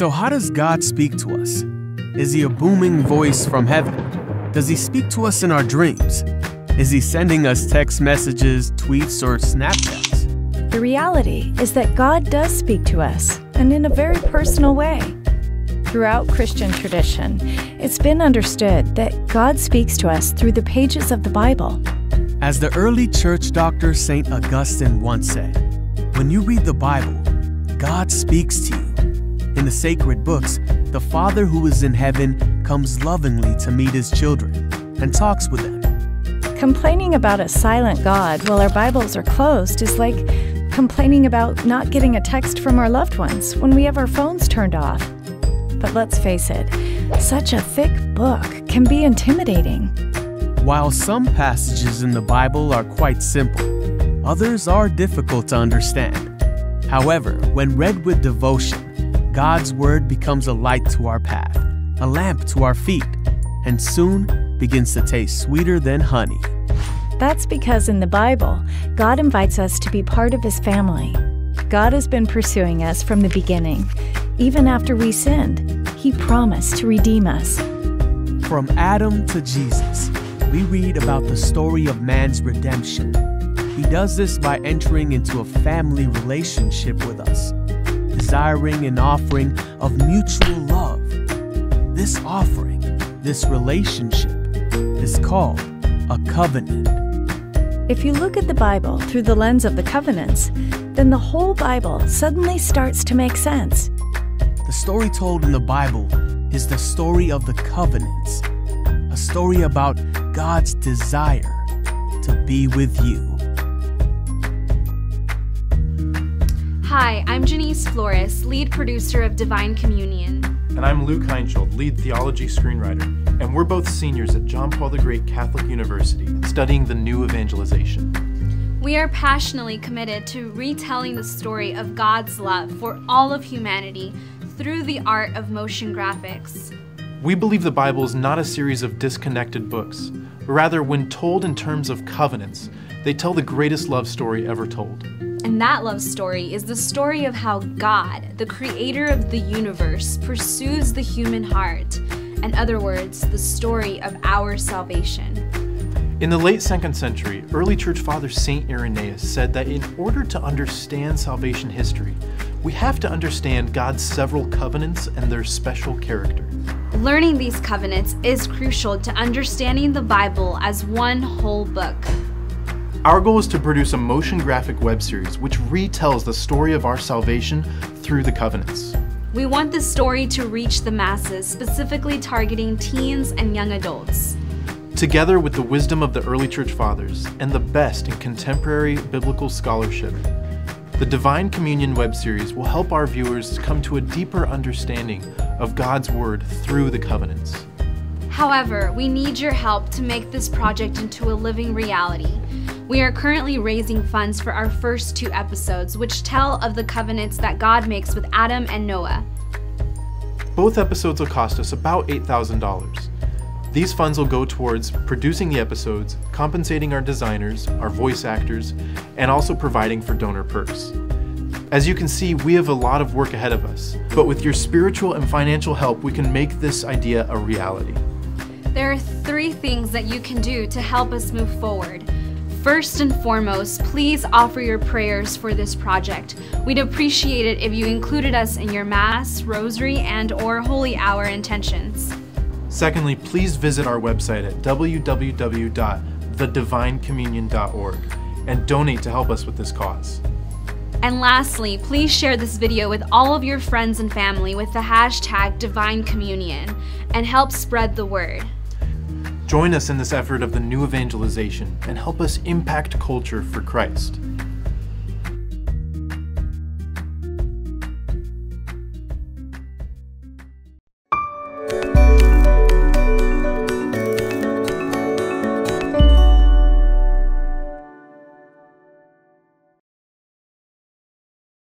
So how does God speak to us? Is he a booming voice from heaven? Does he speak to us in our dreams? Is he sending us text messages, tweets, or Snapchats? The reality is that God does speak to us, and in a very personal way. Throughout Christian tradition, it's been understood that God speaks to us through the pages of the Bible. As the early church doctor St. Augustine once said, when you read the Bible, God speaks to you. In the sacred books, the Father who is in heaven comes lovingly to meet his children and talks with them. Complaining about a silent God while our Bibles are closed is like complaining about not getting a text from our loved ones when we have our phones turned off. But let's face it, such a thick book can be intimidating. While some passages in the Bible are quite simple, others are difficult to understand. However, when read with devotion, God's Word becomes a light to our path, a lamp to our feet, and soon begins to taste sweeter than honey. That's because in the Bible, God invites us to be part of His family. God has been pursuing us from the beginning. Even after we sinned, He promised to redeem us. From Adam to Jesus, we read about the story of man's redemption. He does this by entering into a family relationship with us, desiring an offering of mutual love. This offering, this relationship, is called a covenant. If you look at the Bible through the lens of the covenants, then the whole Bible suddenly starts to make sense. The story told in the Bible is the story of the covenants, a story about God's desire to be with you. Hi, I'm Janice Flores, lead producer of Divine Communion. And I'm Luke Heinschuld, lead theology screenwriter. And we're both seniors at John Paul the Great Catholic University, studying the new evangelization. We are passionately committed to retelling the story of God's love for all of humanity through the art of motion graphics. We believe the Bible is not a series of disconnected books. Rather, when told in terms of covenants, they tell the greatest love story ever told. And that love story is the story of how God, the creator of the universe, pursues the human heart. In other words, the story of our salvation. In the late 2nd century, early church father St. Irenaeus said that in order to understand salvation history, we have to understand God's several covenants and their special character. Learning these covenants is crucial to understanding the Bible as one whole book. Our goal is to produce a motion graphic web series which retells the story of our salvation through the covenants. We want this story to reach the masses, specifically targeting teens and young adults. Together with the wisdom of the early church fathers and the best in contemporary biblical scholarship, the Divine Communion web series will help our viewers come to a deeper understanding of God's Word through the covenants. However, we need your help to make this project into a living reality. We are currently raising funds for our first 2 episodes, which tell of the covenants that God makes with Adam and Noah. Both episodes will cost us about $8,000. These funds will go towards producing the episodes, compensating our designers, our voice actors, and also providing for donor perks. As you can see, we have a lot of work ahead of us, but with your spiritual and financial help, we can make this idea a reality. There are 3 things that you can do to help us move forward. First and foremost, please offer your prayers for this project. We'd appreciate it if you included us in your Mass, Rosary, and/or Holy Hour intentions. Secondly, please visit our website at www.thedivinecommunion.org and donate to help us with this cause. And lastly, please share this video with all of your friends and family with the hashtag Divine Communion and help spread the word. Join us in this effort of the new evangelization and help us impact culture for Christ.